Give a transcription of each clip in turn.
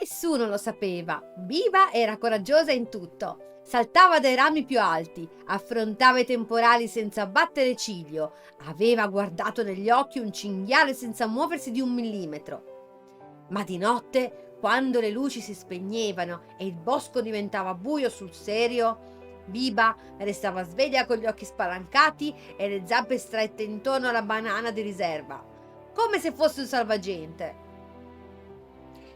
Nessuno lo sapeva. Biba era coraggiosa in tutto. Saltava dai rami più alti, affrontava i temporali senza battere ciglio, aveva guardato negli occhi un cinghiale senza muoversi di 1 millimetro. Ma di notte, quando le luci si spegnevano e il bosco diventava buio sul serio, Biba restava sveglia con gli occhi spalancati e le zampe strette intorno alla banana di riserva, come se fosse un salvagente.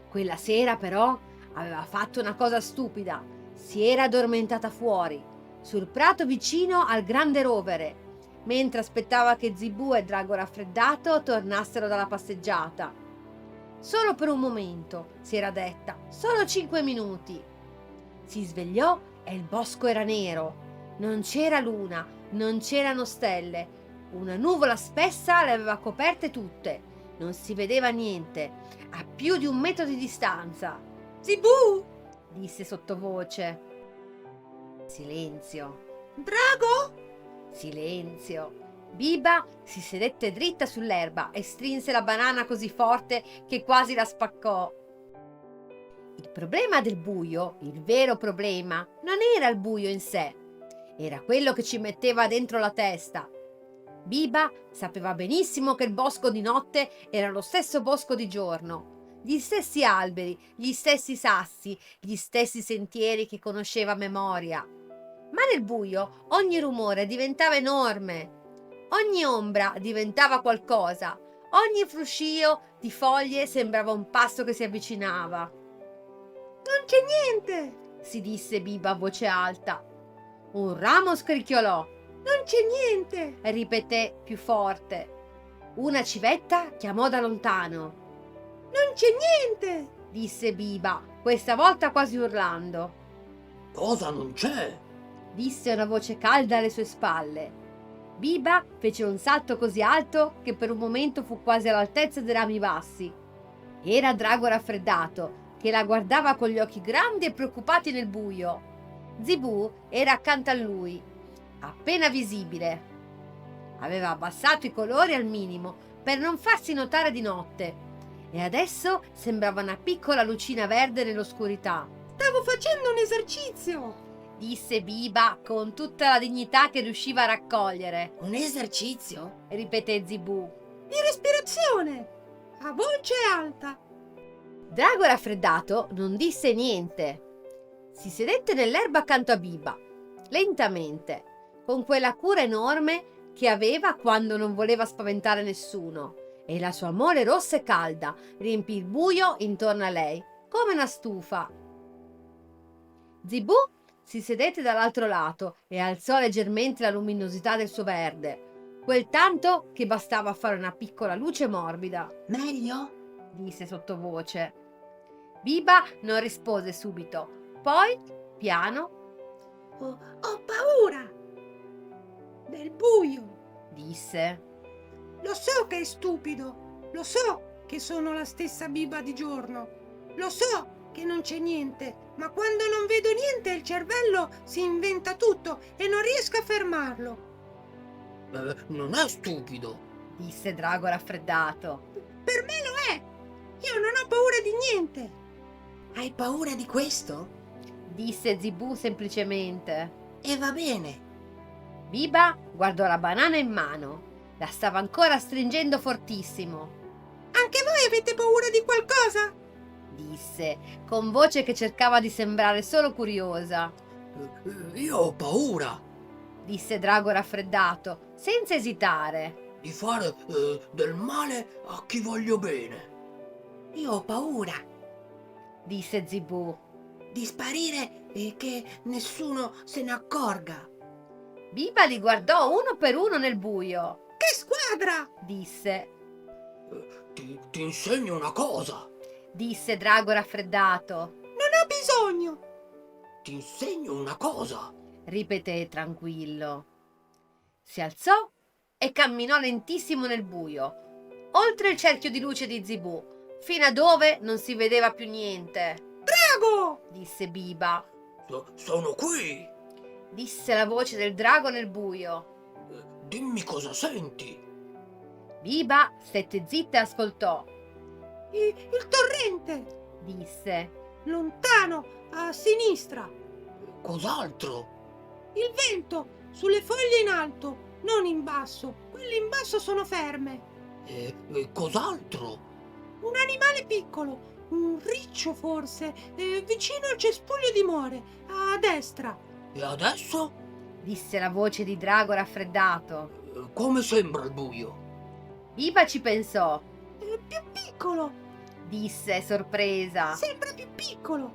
Quella sera però aveva fatto una cosa stupida. Si era addormentata fuori, sul prato vicino al grande rovere, mentre aspettava che Zibù e Drago Raffreddato tornassero dalla passeggiata. Solo per un momento, si era detta, solo 5 minuti. Si svegliò e il bosco era nero. Non c'era luna, non c'erano stelle. Una nuvola spessa le aveva coperte tutte. Non si vedeva niente, a più di 1 metro di distanza. Zibù! Disse sottovoce. Silenzio. Drago? Silenzio. Biba si sedette dritta sull'erba e strinse la banana così forte che quasi la spaccò. Il problema del buio, il vero problema, non era il buio in sé, era quello che ci metteva dentro la testa. Biba sapeva benissimo che il bosco di notte era lo stesso bosco di giorno. Gli stessi alberi, gli stessi sassi, gli stessi sentieri che conosceva a memoria. Ma nel buio ogni rumore diventava enorme, ogni ombra diventava qualcosa, ogni fruscio di foglie sembrava un passo che si avvicinava. Non c'è niente! Si disse Biba a voce alta. Un ramo scricchiolò. Non c'è niente! Ripeté più forte. Una civetta chiamò da lontano. Non c'è niente! Disse Biba, questa volta quasi urlando. Cosa non c'è? Disse una voce calda alle sue spalle. Biba fece un salto così alto che per un momento fu quasi all'altezza dei rami bassi. Era Drago Raffreddato, che la guardava con gli occhi grandi e preoccupati nel buio. Zibù era accanto a lui, appena visibile. Aveva abbassato i colori al minimo per non farsi notare di notte e adesso sembrava una piccola lucina verde nell'oscurità. Stavo facendo un esercizio! Disse Biba con tutta la dignità che riusciva a raccogliere. Un esercizio? Ripeté Zibù. Di respirazione! A voce alta! Drago Raffreddato non disse niente. Si sedette nell'erba accanto a Biba, lentamente, con quella cura enorme che aveva quando non voleva spaventare nessuno, e la sua mole rossa e calda riempì il buio intorno a lei, come una stufa. Zibù si sedette dall'altro lato e alzò leggermente la luminosità del suo verde, quel tanto che bastava a fare una piccola luce morbida. Meglio? Disse sottovoce. Biba non rispose subito. Poi, piano, Ho paura! Del buio! disse. Lo so che è stupido! Lo so che sono la stessa Biba di giorno! Lo so che non c'è niente! Ma quando non vedo niente il cervello si inventa tutto e non riesco a fermarlo! Non è stupido. Disse Drago raffreddato. Per me lo è! Io non ho paura di niente! Hai paura di questo? Disse Zibù semplicemente. E va bene. Biba guardò la banana in mano. La stava ancora stringendo fortissimo. Anche voi avete paura di qualcosa? Disse, con voce che cercava di sembrare solo curiosa. Io ho paura Disse Drago raffreddato, senza esitare. di fare del male a chi voglio bene. Io ho paura Disse Zibù. di sparire e che nessuno se ne accorga. Biba li guardò uno per uno nel buio. Che squadra! Disse. Ti insegno una cosa. Disse Drago raffreddato. Non ho bisogno! Ti insegno una cosa. Ripeté tranquillo. Si alzò e camminò lentissimo nel buio, oltre il cerchio di luce di Zibù, fino a dove non si vedeva più niente. Drago! Disse Biba. Sono qui. Disse la voce del drago nel buio. Dimmi cosa senti. Biba stette zitta e ascoltò. Il torrente! Disse. lontano, a sinistra. Cos'altro? Il vento, sulle foglie in alto, non in basso. Quelle in basso sono ferme. Cos'altro? Un animale piccolo, un riccio forse, vicino al cespuglio di more, a destra. E adesso? Disse la voce di Drago raffreddato. Come sembra il buio? Biba ci pensò. Più piccolo, Disse sorpresa. sembra più piccolo.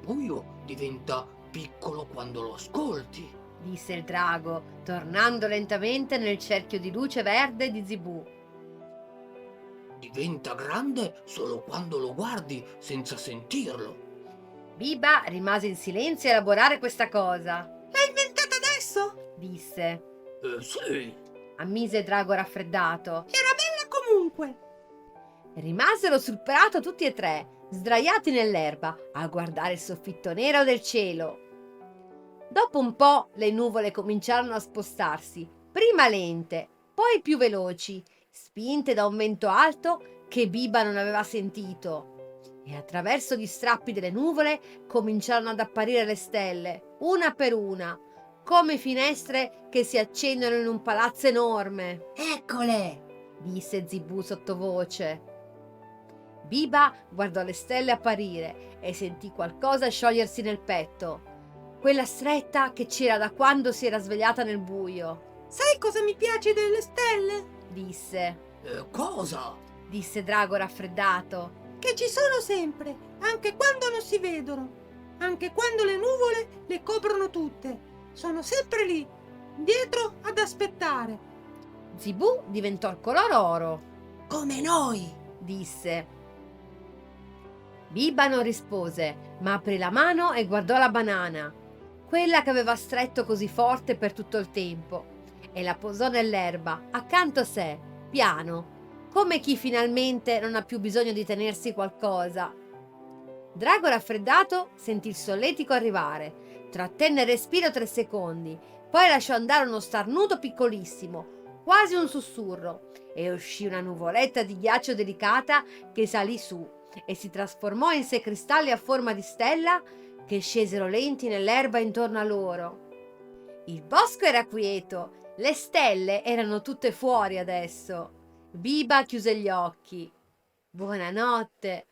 Il buio diventa piccolo quando lo ascolti. Disse il drago, tornando lentamente nel cerchio di luce verde di Zibù. Diventa grande solo quando lo guardi senza sentirlo. Biba rimase in silenzio a elaborare questa cosa. L'hai inventata adesso? Disse. Sì. Ammise Drago raffreddato. Era bella comunque. Rimasero sul prato tutti e tre, sdraiati nell'erba, a guardare il soffitto nero del cielo. Dopo un po' le nuvole cominciarono a spostarsi, prima lente, poi più veloci, spinte da un vento alto che Biba non aveva sentito. E attraverso gli strappi delle nuvole cominciarono ad apparire le stelle, una per una, come finestre che si accendono in un palazzo enorme, Eccole! disse Zibù sottovoce. Biba guardò le stelle apparire e sentì qualcosa sciogliersi nel petto. Quella stretta che c'era da quando si era svegliata nel buio. Sai cosa mi piace delle stelle? Disse Cosa? Drago raffreddato. Che ci sono sempre, anche quando non si vedono, anche quando le nuvole le coprono tutte. Sono sempre lì, dietro ad aspettare. Zibù diventò il color oro, Come noi! disse. Biba non rispose, ma aprì la mano e guardò la banana, quella che aveva stretto così forte per tutto il tempo, e la posò nell'erba, accanto a sé, piano, come chi finalmente non ha più bisogno di tenersi qualcosa. Drago raffreddato sentì il solletico arrivare, trattenne il respiro 3 secondi, poi lasciò andare uno starnuto piccolissimo, quasi un sussurro, e uscì una nuvoletta di ghiaccio delicata che salì su e si trasformò in 6 cristalli a forma di stella che scesero lenti nell'erba intorno a loro. Il bosco era quieto, le stelle erano tutte fuori adesso. Biba chiuse gli occhi. Buonanotte,